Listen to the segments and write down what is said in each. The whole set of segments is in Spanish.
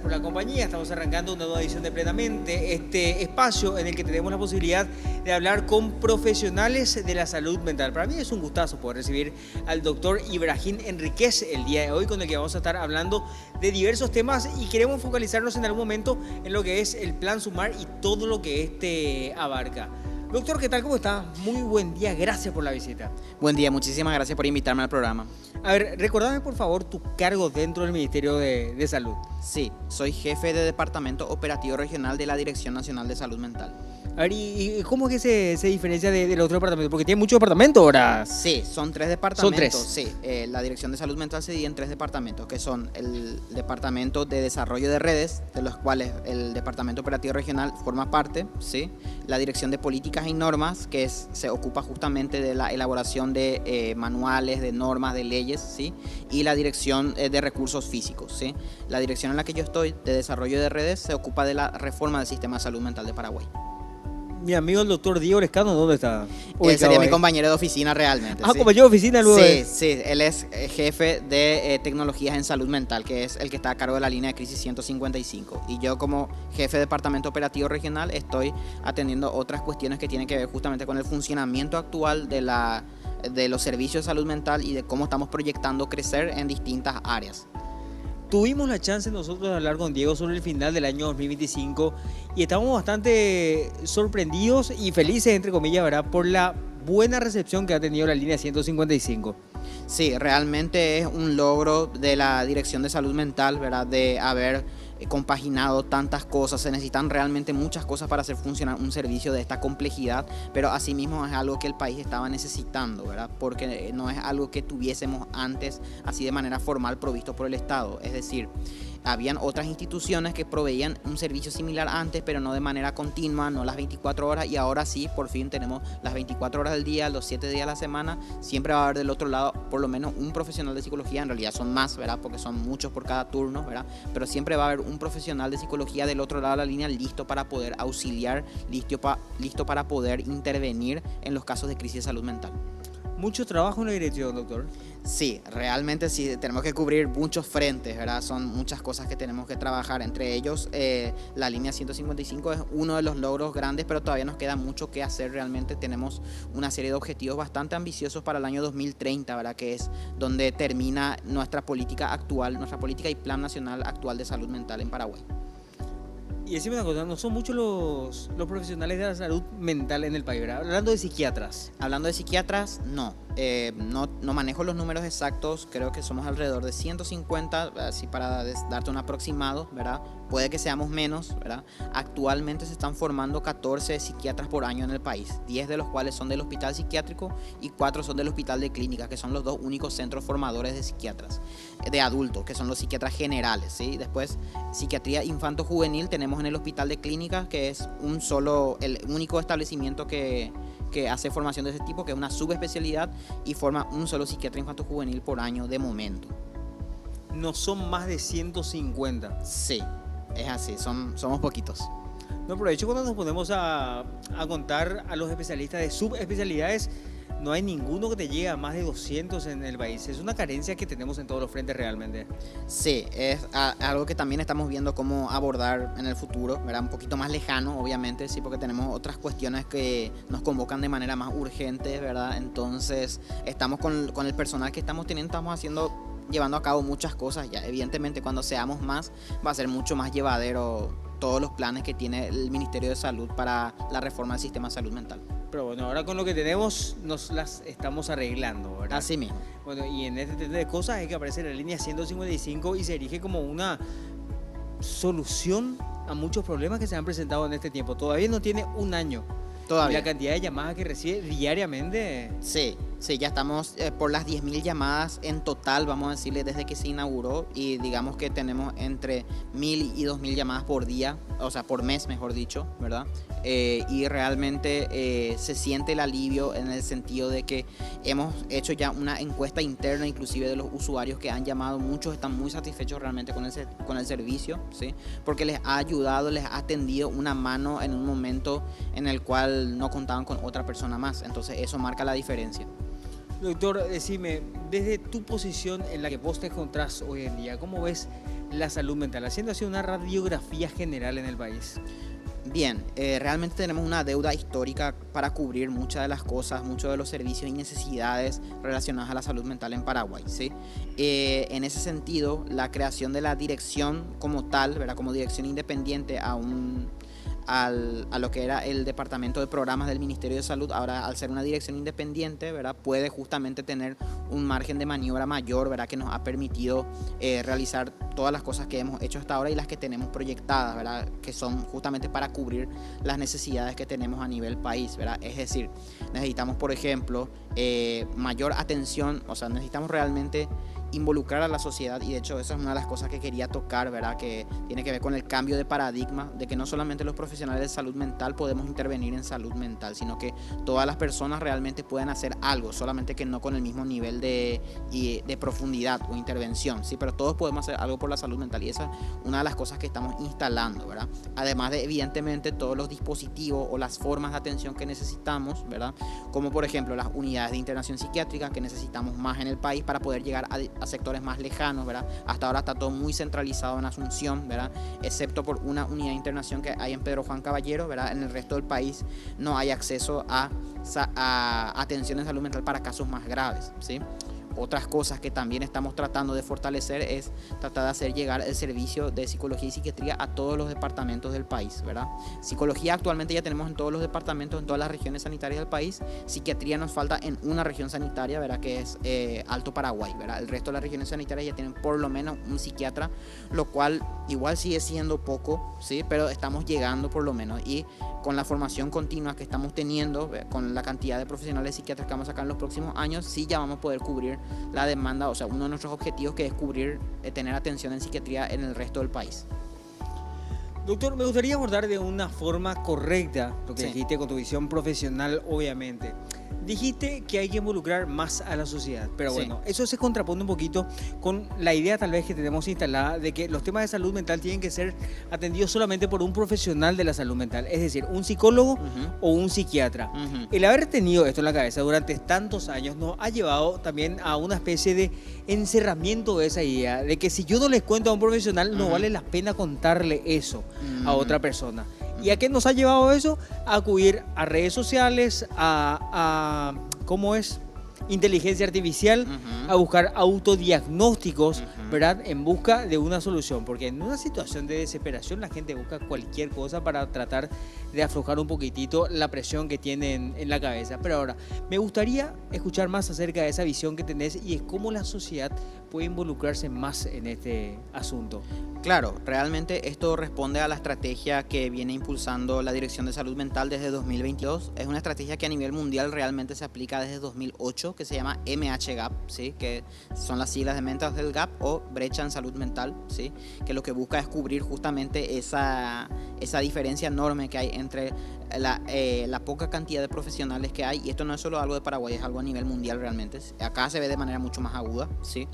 por la compañía. Estamos arrancando una nueva edición de Plenamente, este espacio en el que tenemos la posibilidad de hablar con profesionales de la salud mental. Para mí es un gustazo poder recibir al doctor Ibrahim Enríquez el día de hoy, con el que vamos a estar hablando de diversos temas y queremos focalizarnos en algún momento en lo que es el Plan Sumar y todo lo que este abarca. Doctor, ¿qué tal? ¿Cómo está? Muy buen día, gracias por la visita. Buen día, muchísimas gracias por invitarme al programa. A ver, recordame por favor tu cargo dentro del Ministerio de Salud. Sí, soy jefe de Departamento Operativo Regional de la Dirección Nacional de Salud Mental. A ver, ¿y cómo es que se diferencia del otro departamento? Porque tiene muchos departamentos ahora. Sí, son 3 departamentos. Son 3. Sí, la Dirección de Salud Mental se divide en 3 departamentos, que son el Departamento de Desarrollo de Redes, de los cuales el Departamento Operativo Regional forma parte, ¿sí? La Dirección de Políticas y Normas, que se ocupa justamente de la elaboración de manuales, de normas, de leyes, ¿sí? Y la Dirección de Recursos Físicos, ¿sí? La dirección en la que yo estoy, de Desarrollo de Redes, se ocupa de la reforma del Sistema de Salud Mental de Paraguay. Mi amigo el doctor Diego Lescano, ¿dónde está? Él sería mi compañero de oficina realmente. Ah, ¿sí? compañero de oficina luego. Sí, él es jefe de tecnologías en salud mental, que es el que está a cargo de la línea de crisis 155. Y yo como jefe de departamento operativo regional estoy atendiendo otras cuestiones que tienen que ver justamente con el funcionamiento actual de los servicios de salud mental y de cómo estamos proyectando crecer en distintas áreas. Tuvimos la chance nosotros de hablar con Diego sobre el final del año 2025 y estamos bastante sorprendidos y felices, entre comillas, ¿verdad?, por la buena recepción que ha tenido la línea 155. Sí, realmente es un logro de la Dirección de Salud Mental, ¿verdad?, de haber compaginado tantas cosas. Se necesitan realmente muchas cosas para hacer funcionar un servicio de esta complejidad, pero asimismo es algo que el país estaba necesitando, ¿verdad?, porque no es algo que tuviésemos antes así de manera formal provisto por el Estado. Es decir, habían otras instituciones que proveían un servicio similar antes, pero no de manera continua, no las 24 horas, y ahora sí, por fin tenemos las 24 horas del día, los 7 días a la semana. Siempre va a haber del otro lado por lo menos un profesional de psicología, en realidad son más, ¿verdad?, porque son muchos por cada turno, ¿verdad?, pero siempre va a haber un profesional de psicología del otro lado de la línea listo para poder auxiliar, listo para poder intervenir en los casos de crisis de salud mental. Mucho trabajo en la dirección, doctor. Sí, realmente sí, tenemos que cubrir muchos frentes, ¿verdad? Son muchas cosas que tenemos que trabajar, entre ellos la línea 155 es uno de los logros grandes, pero todavía nos queda mucho que hacer. Realmente tenemos una serie de objetivos bastante ambiciosos para el año 2030, ¿verdad?, que es donde termina nuestra política actual, nuestra política y plan nacional actual de salud mental en Paraguay. Y decime una cosa, no son muchos los profesionales de la salud mental en el país, ¿verdad? Hablando de psiquiatras. Hablando de psiquiatras, no. No manejo los números exactos, creo que somos alrededor de 150, así para darte un aproximado, ¿verdad? Puede que seamos menos, ¿verdad? Actualmente se están formando 14 psiquiatras por año en el país, 10 de los cuales son del hospital psiquiátrico y 4 son del hospital de clínicas, que son los 2 únicos centros formadores de psiquiatras, de adultos, que son los psiquiatras generales, ¿sí? Después, psiquiatría infanto-juvenil tenemos en el hospital de clínicas, que es el único establecimiento que hace formación de ese tipo, que es una subespecialidad y forma un solo psiquiatra infanto-juvenil por año de momento. No son más de 150. Sí, es así, somos poquitos. No, pero de hecho cuando nos ponemos a contar a los especialistas de subespecialidades, no hay ninguno que te llegue a más de 200 en el país. Es una carencia que tenemos en todos los frentes realmente. Sí, es algo que también estamos viendo cómo abordar en el futuro, ¿verdad? Un poquito más lejano, obviamente, sí, porque tenemos otras cuestiones que nos convocan de manera más urgente, ¿verdad? Entonces, estamos con el personal que estamos teniendo, llevando a cabo muchas cosas. Ya, evidentemente, cuando seamos más, va a ser mucho más llevadero todos los planes que tiene el Ministerio de Salud para la reforma del sistema de salud mental. Pero bueno, ahora con lo que tenemos nos las estamos arreglando, ¿verdad? Así mismo. Bueno, y en este tipo de cosas es que aparece la línea 155 y se erige como una solución a muchos problemas que se han presentado en este tiempo. Todavía no tiene un año. Todavía. Y la cantidad de llamadas que recibe diariamente. Sí, ya estamos por las 10.000 llamadas en total, vamos a decirle, desde que se inauguró, y digamos que tenemos entre 1.000 y 2.000 llamadas por día, o sea, por mes, mejor dicho, ¿verdad? Y realmente se siente el alivio en el sentido de que hemos hecho ya una encuesta interna, inclusive de los usuarios que han llamado. Muchos están muy satisfechos realmente con el servicio, ¿sí? Porque les ha ayudado, les ha tendido una mano en un momento en el cual no contaban con otra persona más. Entonces eso marca la diferencia. Doctor, decime, desde tu posición en la que vos te encontrás hoy en día, ¿cómo ves la salud mental? Haciendo así una radiografía general en el país. Bien, realmente tenemos una deuda histórica para cubrir muchas de las cosas, muchos de los servicios y necesidades relacionadas a la salud mental en Paraguay, ¿sí? En ese sentido, la creación de la dirección como tal, ¿verdad? Como dirección independiente a lo que era el departamento de programas del Ministerio de Salud, ahora al ser una dirección independiente, ¿verdad? Puede justamente tener un margen de maniobra mayor, ¿verdad? Que nos ha permitido realizar todas las cosas que hemos hecho hasta ahora y las que tenemos proyectadas, ¿verdad? Que son justamente para cubrir las necesidades que tenemos a nivel país, ¿verdad? Es decir, necesitamos, por ejemplo, mayor atención, o sea, necesitamos realmente involucrar a la sociedad, y de hecho esa es una de las cosas que quería tocar, ¿verdad? Que tiene que ver con el cambio de paradigma, de que no solamente los profesionales de salud mental podemos intervenir en salud mental, sino que todas las personas realmente pueden hacer algo, solamente que no con el mismo nivel de profundidad o intervención, ¿sí? Pero todos podemos hacer algo por la salud mental, y esa es una de las cosas que estamos instalando, ¿verdad? Además de, evidentemente, todos los dispositivos o las formas de atención que necesitamos, ¿verdad? Como por ejemplo las unidades de internación psiquiátrica que necesitamos más en el país para poder llegar a sectores más lejanos, ¿verdad? Hasta ahora está todo muy centralizado en Asunción, ¿verdad? Excepto por una unidad de internación que hay en Pedro Juan Caballero, ¿verdad? En el resto del país no hay acceso a atención en salud mental para casos más graves, ¿sí? Otras cosas que también estamos tratando de fortalecer es tratar de hacer llegar el servicio de psicología y psiquiatría a todos los departamentos del país, ¿verdad? Psicología actualmente ya tenemos en todos los departamentos, en todas las regiones sanitarias del país. Psiquiatría nos falta en una región sanitaria, ¿verdad? Que es Alto Paraguay, ¿verdad? El resto de las regiones sanitarias ya tienen por lo menos un psiquiatra, lo cual igual sigue siendo poco, ¿sí? Pero estamos llegando por lo menos, y con la formación continua que estamos teniendo, con la cantidad de profesionales psiquiatras que vamos a sacar en los próximos años, sí ya vamos a poder cubrir la demanda, o sea, uno de nuestros objetivos, que es cubrir, tener atención en psiquiatría en el resto del país. Doctor, me gustaría abordar de una forma correcta lo que dijiste con tu visión profesional, obviamente. Dijiste que hay que involucrar más a la sociedad, pero bueno, eso se contrapone un poquito con la idea tal vez que tenemos instalada de que los temas de salud mental tienen que ser atendidos solamente por un profesional de la salud mental, es decir, un psicólogo o un psiquiatra. El haber tenido esto en la cabeza durante tantos años nos ha llevado también a una especie de encerramiento de esa idea, de que si yo no les cuento a un profesional, no vale la pena contarle eso a otra persona. ¿Y a qué nos ha llevado eso? A acudir a redes sociales, ¿cómo es? Inteligencia artificial, a buscar autodiagnósticos, ¿verdad? En busca de una solución, porque en una situación de desesperación la gente busca cualquier cosa para tratar de aflojar un poquitito la presión que tienen en la cabeza. Pero ahora, me gustaría escuchar más acerca de esa visión que tenés y de cómo la sociedad puede involucrarse más en este asunto. Claro, realmente esto responde a la estrategia que viene impulsando la Dirección de Salud Mental desde 2022. Es una estrategia que a nivel mundial realmente se aplica desde 2008, que se llama MHGAP, ¿sí? Que son las siglas de Mental Health Gap o brecha en salud mental, ¿sí? Que lo que busca es cubrir justamente esa diferencia enorme que hay entre la poca cantidad de profesionales que hay, y esto no es solo algo de Paraguay, es algo a nivel mundial realmente. Acá se ve de manera mucho más aguda, ¿sí?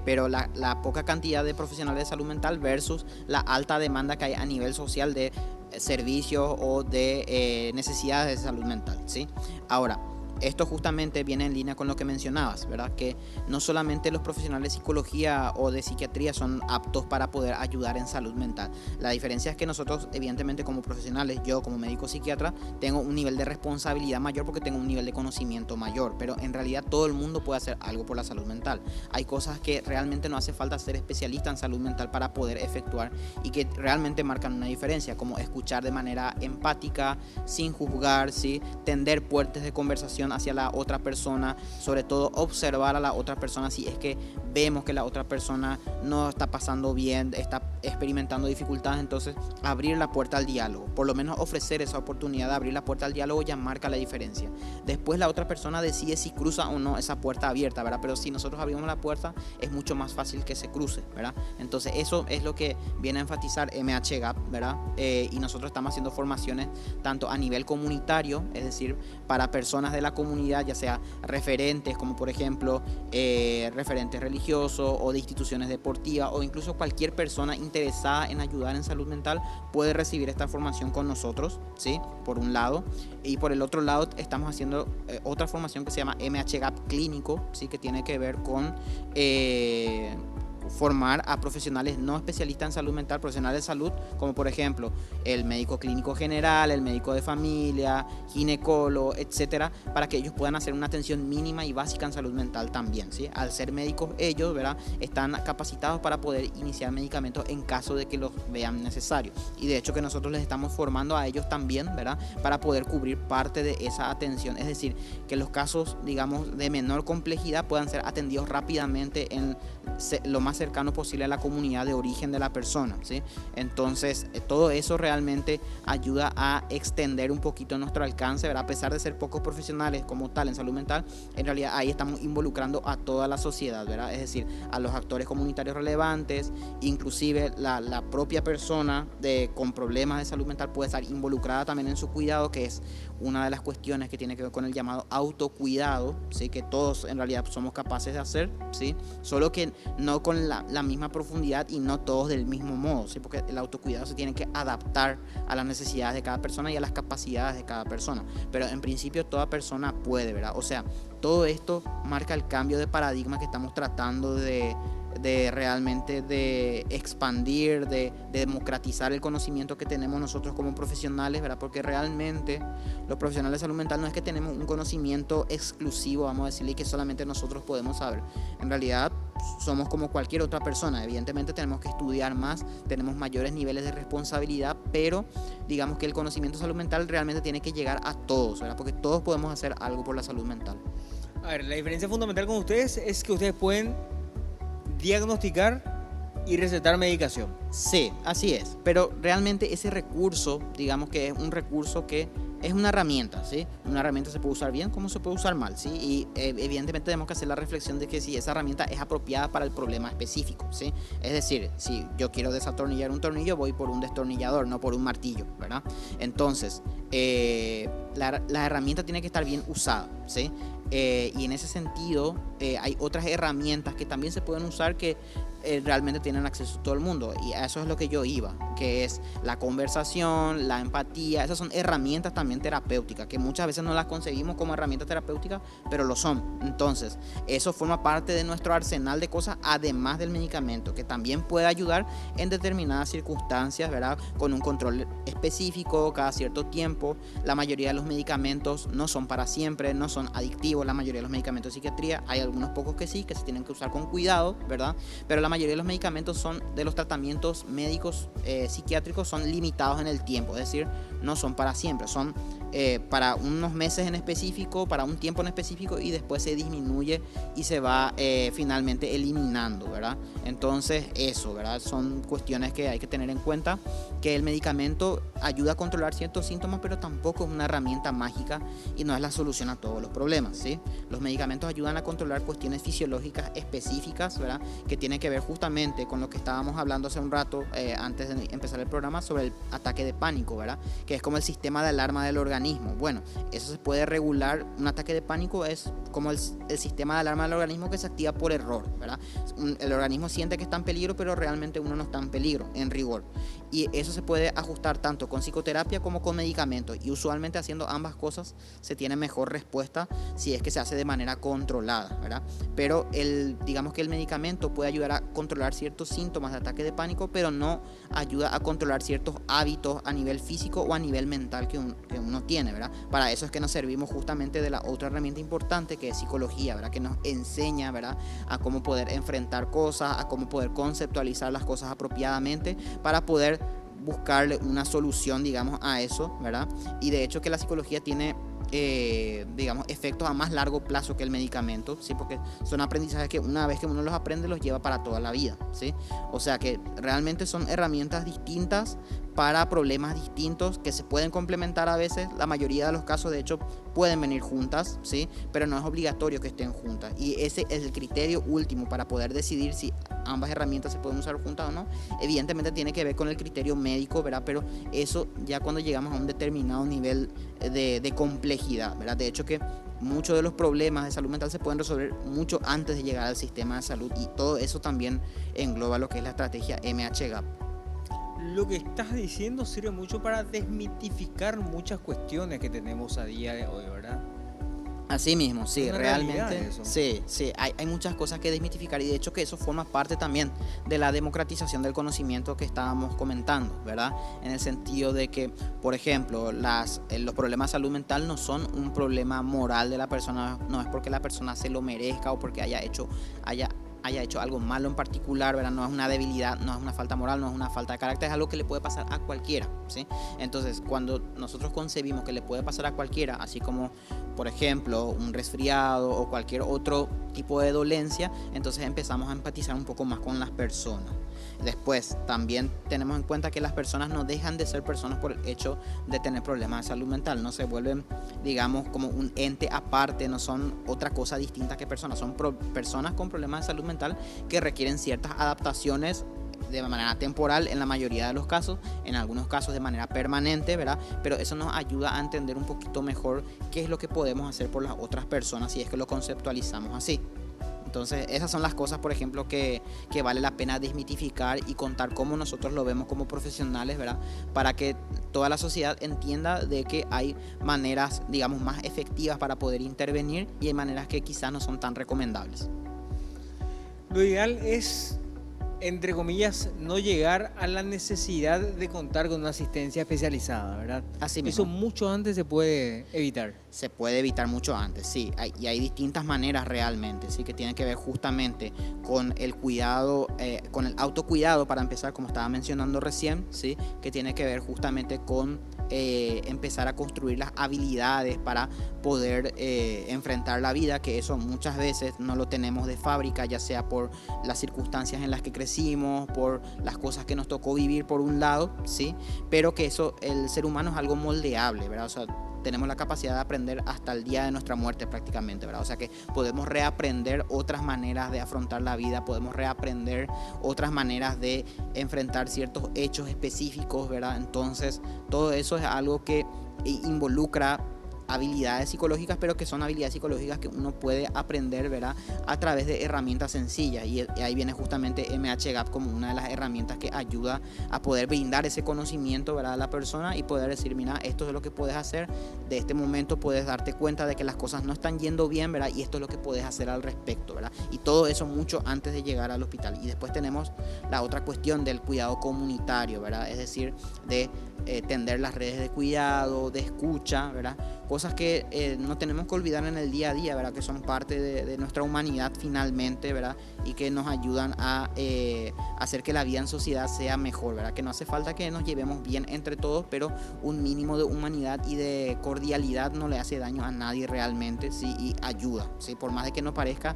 Pero la poca cantidad de profesionales de salud mental versus la alta demanda que hay a nivel social de servicios o de necesidades de salud mental, ¿sí? Ahora, esto justamente viene en línea con lo que mencionabas, ¿verdad? Que no solamente los profesionales de psicología o de psiquiatría son aptos para poder ayudar en salud mental. La diferencia es que nosotros, evidentemente, como profesionales, yo como médico psiquiatra, tengo un nivel de responsabilidad mayor porque tengo un nivel de conocimiento mayor, pero en realidad todo el mundo puede hacer algo por la salud mental. Hay cosas que realmente no hace falta ser especialista en salud mental para poder efectuar y que realmente marcan una diferencia, como escuchar de manera empática, sin juzgar, ¿sí? Tender puentes de conversación hacia la otra persona, sobre todo observar a la otra persona si es que vemos que la otra persona no está pasando bien, está experimentando dificultades, entonces abrir la puerta al diálogo, por lo menos ofrecer esa oportunidad de abrir la puerta al diálogo ya marca la diferencia. Después la otra persona decide si cruza o no esa puerta abierta, ¿verdad? Pero si nosotros abrimos la puerta es mucho más fácil que se cruce, ¿verdad? Entonces eso es lo que viene a enfatizar MHGAP, ¿verdad? Y nosotros estamos haciendo formaciones tanto a nivel comunitario, es decir, para personas de la comunidad, ya sea referentes como por ejemplo referentes religiosos, religiosos o de instituciones deportivas o incluso cualquier persona interesada en ayudar en salud mental puede recibir esta formación con nosotros, ¿sí? Por un lado. Y por el otro lado estamos haciendo otra formación que se llama MHGAP clínico, ¿sí? Que tiene que ver con formar a profesionales no especialistas en salud mental, profesionales de salud, como por ejemplo el médico clínico general, el médico de familia, ginecólogo, etcétera, para que ellos puedan hacer una atención mínima y básica en salud mental también, ¿sí? Al ser médicos ellos, ¿verdad?, están capacitados para poder iniciar medicamentos en caso de que los vean necesarios. Y de hecho que nosotros les estamos formando a ellos también, ¿verdad?, para poder cubrir parte de esa atención, es decir, que los casos, digamos, de menor complejidad puedan ser atendidos rápidamente en lo más cercano posible a la comunidad de origen de la persona, ¿sí? Entonces, todo eso realmente ayuda a extender un poquito nuestro alcance, ¿verdad? A pesar de ser pocos profesionales como tal en salud mental, en realidad ahí estamos involucrando a toda la sociedad, ¿verdad? Es decir, a los actores comunitarios relevantes, inclusive la propia persona con problemas de salud mental puede estar involucrada también en su cuidado, que es una de las cuestiones que tiene que ver con el llamado autocuidado, ¿sí? Que todos en realidad somos capaces de hacer, ¿sí? Solo que no con la misma profundidad y no todos del mismo modo, ¿sí? Porque el autocuidado se tiene que adaptar a las necesidades de cada persona y a las capacidades de cada persona, pero en principio toda persona puede, ¿verdad? O sea, todo esto marca el cambio de paradigma que estamos tratando de realmente de expandir, de democratizar el conocimiento que tenemos nosotros como profesionales, ¿verdad? Porque realmente los profesionales de salud mental no es que tenemos un conocimiento exclusivo, vamos a decirle, que solamente nosotros podemos saber. En realidad somos como cualquier otra persona, evidentemente tenemos que estudiar más, tenemos mayores niveles de responsabilidad, pero digamos que el conocimiento de salud mental realmente tiene que llegar a todos, ¿verdad? Porque todos podemos hacer algo por la salud mental. A ver, la diferencia fundamental con ustedes es que ustedes pueden diagnosticar y recetar medicación. Sí, así es, pero realmente ese recurso, digamos que es un recurso que es una herramienta, ¿sí? Una herramienta se puede usar bien como se puede usar mal, ¿sí? Y evidentemente tenemos que hacer la reflexión de que si esa herramienta es apropiada para el problema específico, ¿sí? Es decir, si yo quiero desatornillar un tornillo, voy por un destornillador, no por un martillo, ¿verdad? Entonces, la herramienta tiene que estar bien usada, ¿sí? Y en ese sentido hay otras herramientas que también se pueden usar que realmente tienen acceso a todo el mundo, y a eso es lo que yo iba, que es la conversación, la empatía. Esas son herramientas también terapéuticas que muchas veces no las concebimos como herramientas terapéuticas, pero lo son. Entonces eso forma parte de nuestro arsenal de cosas, además del medicamento, que también puede ayudar en determinadas circunstancias, ¿verdad? Con un control específico cada cierto tiempo. La mayoría de los medicamentos no son para siempre, no son adictivos. La mayoría de los medicamentos de psiquiatría, hay algunos pocos que sí, que se tienen que usar con cuidado, ¿verdad? Pero la mayoría de los medicamentos de los tratamientos médicos psiquiátricos son limitados en el tiempo, es decir, no son para siempre, son para unos meses en específico, para un tiempo en específico, y después se disminuye y se va finalmente eliminando, ¿verdad? Entonces eso, ¿verdad? Son cuestiones que hay que tener en cuenta, que el medicamento ayuda a controlar ciertos síntomas, pero tampoco es una herramienta mágica y no es la solución a todos los problemas, ¿sí? Los medicamentos ayudan a controlar cuestiones fisiológicas específicas, ¿verdad? Que tienen que ver justamente con lo que estábamos hablando hace un rato, antes de empezar el programa, sobre el ataque de pánico, ¿verdad? Que es como el sistema de alarma del organismo. Bueno, eso se puede regular. Un ataque de pánico es como el sistema de alarma del organismo que se activa por error, ¿verdad? El organismo siente que está en peligro, pero realmente uno no está en peligro, en rigor. Y eso se puede ajustar tanto con psicoterapia como con medicamentos, y usualmente haciendo ambas cosas se tiene mejor respuesta si es que se hace de manera controlada, ¿verdad? Pero digamos que el medicamento puede ayudar a controlar ciertos síntomas de ataque de pánico, pero no ayuda a controlar ciertos hábitos a nivel físico o a nivel mental que uno tiene, ¿verdad? Para eso es que nos servimos justamente de la otra herramienta importante, que es psicología, ¿verdad? Que nos enseña, ¿verdad?, a cómo poder enfrentar cosas, a cómo poder conceptualizar las cosas apropiadamente para poder buscarle una solución, digamos, a eso, ¿verdad? Y de hecho que la psicología tiene digamos, efectos a más largo plazo que el medicamento, ¿sí? Porque son aprendizajes que una vez que uno los aprende los lleva para toda la vida, ¿sí? O sea que realmente son herramientas distintas para problemas distintos que se pueden complementar a veces. La mayoría de los casos, de hecho, pueden venir juntas, ¿sí? Pero no es obligatorio que estén juntas, y ese es el criterio último para poder decidir si ambas herramientas se pueden usar juntas o no. Evidentemente tiene que ver con el criterio médico, ¿verdad? Pero eso ya cuando llegamos a un determinado nivel de complejidad, ¿verdad? De hecho que muchos de los problemas de salud mental se pueden resolver mucho antes de llegar al sistema de salud, y todo eso también engloba lo que es la estrategia MHGAP. Lo que estás diciendo sirve mucho para desmitificar muchas cuestiones que tenemos a día de hoy, ¿verdad? Así mismo, sí, Una realmente, realidad eso. sí, hay muchas cosas que desmitificar, y de hecho que eso forma parte también de la democratización del conocimiento que estábamos comentando, ¿verdad? En el sentido de que, por ejemplo, los problemas de salud mental no son un problema moral de la persona, no es porque la persona se lo merezca o porque haya hecho algo malo en particular, ¿verdad? No es una debilidad, no es una falta moral, no es una falta de carácter, es algo que le puede pasar a cualquiera, ¿sí? Entonces, cuando nosotros concebimos que le puede pasar a cualquiera, así como, por ejemplo, un resfriado o cualquier otro tipo de dolencia, entonces empezamos a empatizar un poco más con las personas. Después, también tenemos en cuenta que las personas no dejan de ser personas por el hecho de tener problemas de salud mental, no se vuelven, digamos, como un ente aparte, no son otra cosa distinta que personas, son personas con problemas de salud mental que requieren ciertas adaptaciones de manera temporal en la mayoría de los casos, en algunos casos de manera permanente, ¿verdad? Pero eso nos ayuda a entender un poquito mejor qué es lo que podemos hacer por las otras personas si es que lo conceptualizamos así. Entonces, esas son las cosas, por ejemplo, que vale la pena desmitificar y contar cómo nosotros lo vemos como profesionales, ¿verdad? Para que toda la sociedad entienda de que hay maneras, digamos, más efectivas para poder intervenir, y hay maneras que quizás no son tan recomendables. Lo ideal es, entre comillas, no llegar a la necesidad de contar con una asistencia especializada, ¿verdad? Así mismo. Eso mucho antes se puede evitar. Se puede evitar mucho antes, sí, y hay distintas maneras realmente, sí, que tienen que ver justamente con el cuidado, con el autocuidado, para empezar, como estaba mencionando recién, sí, que tiene que ver justamente con empezar a construir las habilidades para poder enfrentar la vida, que eso muchas veces no lo tenemos de fábrica, ya sea por las circunstancias en las que crecimos, por las cosas que nos tocó vivir por un lado, sí, pero que eso, el ser humano es algo moldeable, ¿verdad? O sea, tenemos la capacidad de aprender hasta el día de nuestra muerte prácticamente, ¿verdad? O sea que podemos reaprender otras maneras de afrontar la vida, podemos reaprender otras maneras de enfrentar ciertos hechos específicos, ¿verdad? Entonces, todo eso es algo que involucra habilidades psicológicas, pero que son habilidades psicológicas que uno puede aprender, ¿verdad? A través de herramientas sencillas, y ahí viene justamente MHGAP como una de las herramientas que ayuda a poder brindar ese conocimiento, ¿verdad? A la persona, y poder decir, mira, esto es lo que puedes hacer, de este momento puedes darte cuenta de que las cosas no están yendo bien, ¿verdad? Y esto es lo que puedes hacer al respecto, ¿verdad? Y todo eso mucho antes de llegar al hospital. Y después tenemos la otra cuestión del cuidado comunitario, ¿verdad? Es decir, de tender las redes de cuidado, de escucha, ¿verdad? Cosas que no tenemos que olvidar en el día a día, ¿verdad? Que son parte de nuestra humanidad finalmente, ¿verdad? Y que nos ayudan a hacer que la vida en sociedad sea mejor, ¿verdad? Que no hace falta que nos llevemos bien entre todos, pero un mínimo de humanidad y de cordialidad no le hace daño a nadie realmente, ¿sí? Y ayuda, ¿sí? Por más de que no parezca,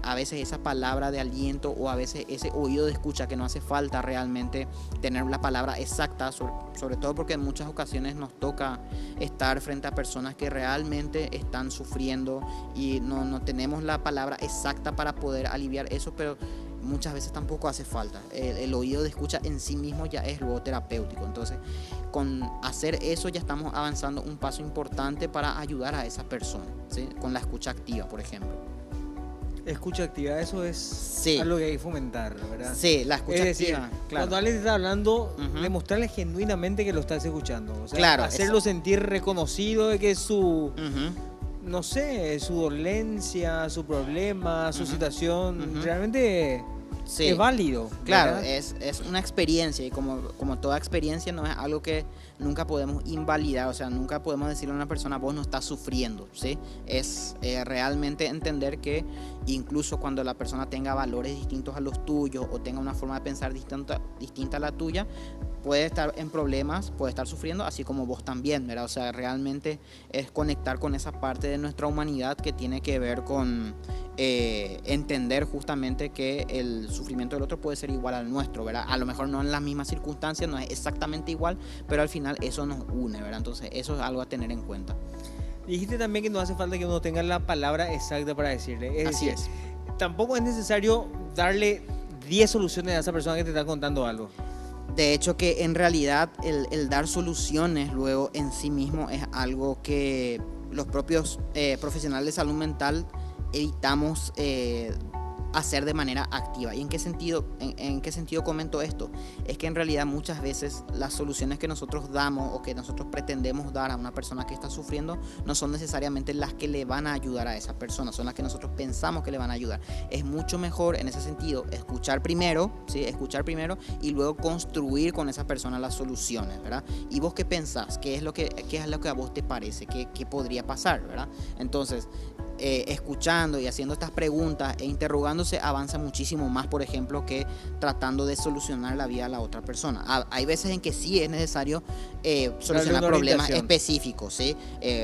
a veces esa palabra de aliento, o a veces ese oído de escucha, que no hace falta realmente tener la palabra exacta, sobre todo porque en muchas ocasiones nos toca estar frente a personas que realmente están sufriendo y no tenemos la palabra exacta para poder aliviar eso, pero muchas veces tampoco hace falta. El oído de escucha en sí mismo ya es luego terapéutico. Entonces, con hacer eso ya estamos avanzando un paso importante para ayudar a esa persona, ¿sí? Con la escucha activa, por ejemplo. Escucha activa, eso es Sí. algo que hay que fomentar, ¿verdad? Sí, la escucha Es decir, activa, claro. cuando alguien está hablando, Ujú. demostrarle genuinamente que lo estás escuchando. O sea, Claro, hacerlo sentir reconocido de que su, Ujú. no sé, su dolencia, su problema, su Ujú. situación, Ujú. realmente Sí. es válido. Claro, ¿verdad? es una experiencia, y como toda experiencia no es algo que nunca podemos invalidar, o sea, nunca podemos decirle a una persona, vos no estás sufriendo, ¿sí? Es realmente entender que incluso cuando la persona tenga valores distintos a los tuyos, o tenga una forma de pensar distinta a la tuya, puede estar en problemas, puede estar sufriendo, así como vos también, ¿verdad? O sea, realmente es conectar con esa parte de nuestra humanidad que tiene que ver con entender justamente que el sufrimiento del otro puede ser igual al nuestro, ¿verdad? A lo mejor no en las mismas circunstancias, no es exactamente igual, pero al final eso nos une, ¿verdad? Entonces eso es algo a tener en cuenta. Dijiste también que no hace falta que uno tenga la palabra exacta para decirle. Así decir, es. tampoco es necesario darle 10 soluciones a esa persona que te está contando algo. De hecho, que en realidad el dar soluciones luego en sí mismo es algo que los propios profesionales de salud mental evitamos hacer de manera activa. ¿Y en qué sentido comento esto? Es que en realidad muchas veces las soluciones que nosotros damos o que nosotros pretendemos dar a una persona que está sufriendo no son necesariamente las que le van a ayudar a esa persona, son las que nosotros pensamos que le van a ayudar. Es mucho mejor en ese sentido escuchar primero, ¿sí? Escuchar primero y luego construir con esa persona las soluciones, ¿verdad? ¿Y vos qué pensás? ¿Qué es lo que a vos te parece? ¿Qué podría pasar, ¿verdad? Entonces, escuchando y haciendo estas preguntas e interrogándose avanza muchísimo más, por ejemplo, que tratando de solucionar la vida a la otra persona. Hay veces en que sí es necesario solucionar problemas específicos, ¿sí?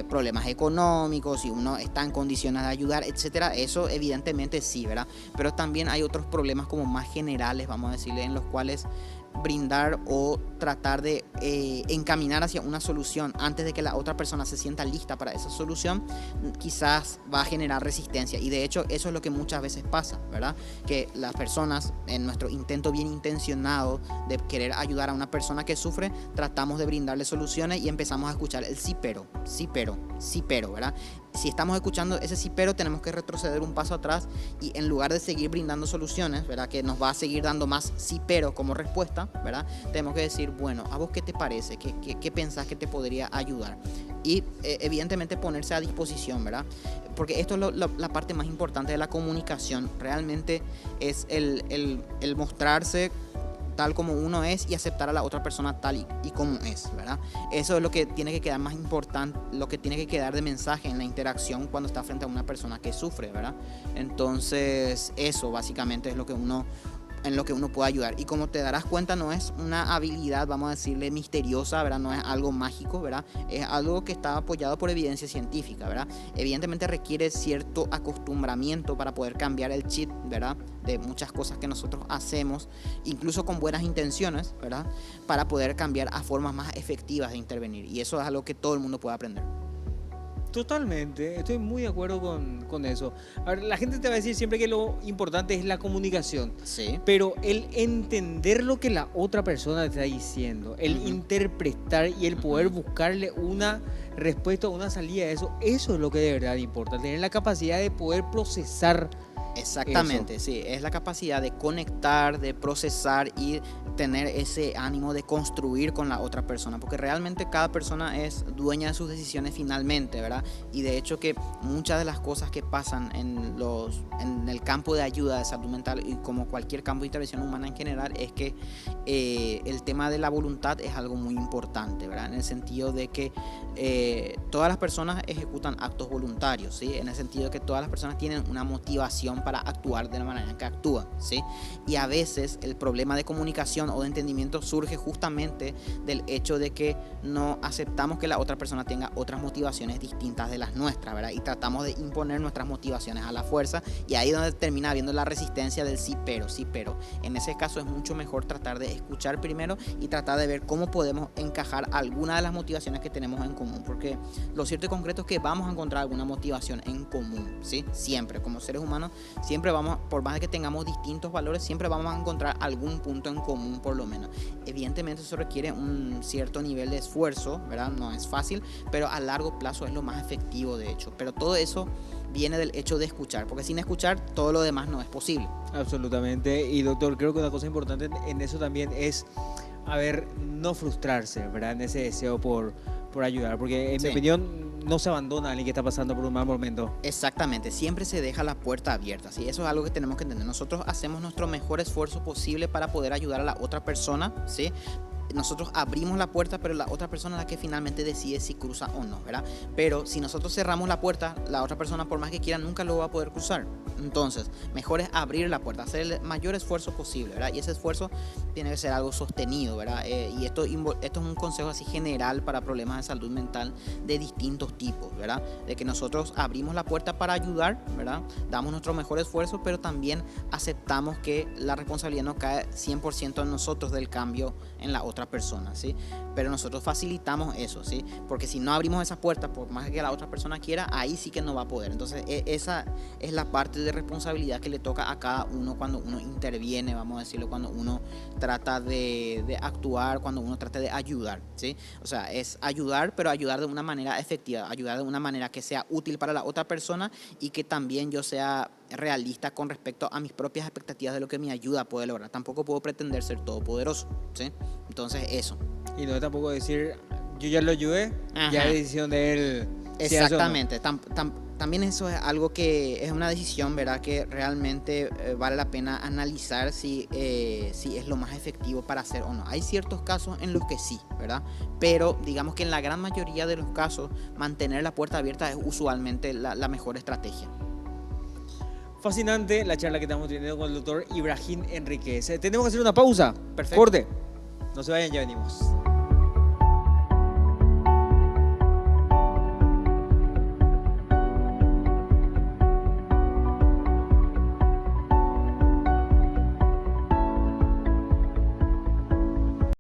Problemas económicos, si uno está en condiciones de ayudar, etcétera. Eso evidentemente sí, ¿verdad? Pero también hay otros problemas como más generales, vamos a decirle, en los cuales brindar o tratar de encaminar hacia una solución antes de que la otra persona se sienta lista para esa solución, quizás va a generar resistencia. Y de hecho eso es lo que muchas veces pasa, ¿verdad? Que las personas, en nuestro intento bien intencionado de querer ayudar a una persona que sufre, tratamos de brindarle soluciones y empezamos a escuchar el sí pero, ¿verdad? Si estamos escuchando ese sí pero, tenemos que retroceder un paso atrás y en lugar de seguir brindando soluciones, ¿verdad? Que nos va a seguir dando más sí pero como respuesta, ¿verdad? Tenemos que decir, bueno, ¿a vos qué te parece? ¿Qué pensás que te podría ayudar? Y evidentemente ponerse a disposición, ¿verdad? Porque esto es la parte más importante de la comunicación. Realmente es el mostrarse tal como uno es y aceptar a la otra persona tal y como es, ¿verdad? Eso es lo que tiene que quedar más importante, lo que tiene que quedar de mensaje en la interacción cuando está frente a una persona que sufre, ¿verdad? Entonces, eso básicamente es en lo que uno puede ayudar. Y como te darás cuenta, no es una habilidad, vamos a decirle, misteriosa, ¿verdad? No es algo mágico, ¿verdad? Es algo que está apoyado por evidencia científica, ¿verdad? Evidentemente requiere cierto acostumbramiento para poder cambiar el chip, ¿verdad? De muchas cosas que nosotros hacemos, incluso con buenas intenciones, ¿verdad? Para poder cambiar a formas más efectivas de intervenir. Y eso es algo que todo el mundo puede aprender. Totalmente, estoy muy de acuerdo con eso. A ver, la gente te va a decir siempre que lo importante es la comunicación, Sí. pero el entender lo que la otra persona te está diciendo, el interpretar y el poder buscarle una respuesta, una salida a eso es lo que de verdad importa, tener la capacidad de poder procesar. Exactamente, Eso. sí, es la capacidad de conectar, de procesar y tener ese ánimo de construir con la otra persona, porque realmente cada persona es dueña de sus decisiones finalmente, ¿verdad? Y de hecho que muchas de las cosas que pasan en el campo de ayuda de salud mental y como cualquier campo de intervención humana en general es que el tema de la voluntad es algo muy importante, ¿verdad? En el sentido de que todas las personas ejecutan actos voluntarios, ¿sí? En el sentido de que todas las personas tienen una motivación para actuar de la manera en que actúan, ¿sí? Y a veces el problema de comunicación o de entendimiento surge justamente del hecho de que no aceptamos que la otra persona tenga otras motivaciones distintas de las nuestras, ¿verdad? Y tratamos de imponer nuestras motivaciones a la fuerza y ahí es donde termina habiendo la resistencia del sí pero. En ese caso es mucho mejor tratar de escuchar primero y tratar de ver cómo podemos encajar alguna de las motivaciones que tenemos en común, porque lo cierto y concreto es que vamos a encontrar alguna motivación en común, ¿sí? Siempre, como seres humanos, siempre vamos, por más de que tengamos distintos valores, siempre vamos a encontrar algún punto en común por lo menos. Evidentemente eso requiere un cierto nivel de esfuerzo, ¿verdad? No es fácil, pero a largo plazo es lo más efectivo de hecho. Pero todo eso viene del hecho de escuchar, porque sin escuchar todo lo demás no es posible. Absolutamente. Y doctor, creo que una cosa importante en eso también es, a ver, no frustrarse, ¿verdad? En ese deseo por ayudar, porque en mi opinión no se abandona a alguien que está pasando por un mal momento. Exactamente, siempre se deja la puerta abierta, ¿sí? Eso es algo que tenemos que entender. Nosotros hacemos nuestro mejor esfuerzo posible para poder ayudar a la otra persona, ¿sí? Nosotros abrimos la puerta, pero la otra persona es la que finalmente decide si cruza o no, ¿verdad? Pero si nosotros cerramos la puerta, la otra persona, por más que quiera, nunca lo va a poder cruzar. Entonces, mejor es abrir la puerta, hacer el mayor esfuerzo posible, ¿verdad? Y ese esfuerzo tiene que ser algo sostenido, ¿verdad? Y esto es un consejo así general para problemas de salud mental de distintos tipos, ¿verdad? De que nosotros abrimos la puerta para ayudar, ¿verdad? Damos nuestro mejor esfuerzo, pero también aceptamos que la responsabilidad no cae 100% en nosotros del cambio en la otra otra persona, ¿sí? Pero nosotros facilitamos eso, ¿sí? Porque si no abrimos esas puertas, por más que la otra persona quiera, ahí sí que no va a poder. Entonces, esa es la parte de responsabilidad que le toca a cada uno cuando uno interviene, vamos a decirlo, cuando uno trata de actuar, cuando uno trata de ayudar, ¿sí? O sea, es ayudar, pero ayudar de una manera efectiva, ayudar de una manera que sea útil para la otra persona y que también yo sea realista con respecto a mis propias expectativas de lo que mi ayuda puede lograr. Tampoco puedo pretender ser todopoderoso, ¿sí? Entonces, eso. Y no tampoco decir, yo ya lo ayudé, ya es decisión de él. Exactamente. También eso es algo que es una decisión, ¿verdad? Que realmente vale la pena analizar si es lo más efectivo para hacer o no. Hay ciertos casos en los que sí, ¿verdad? Pero digamos que en la gran mayoría de los casos, mantener la puerta abierta es usualmente la mejor estrategia. Fascinante la charla que estamos teniendo con el doctor Ibrahim Enríquez. Tenemos que hacer una pausa. Perfecto. Corte. No se vayan, ya venimos.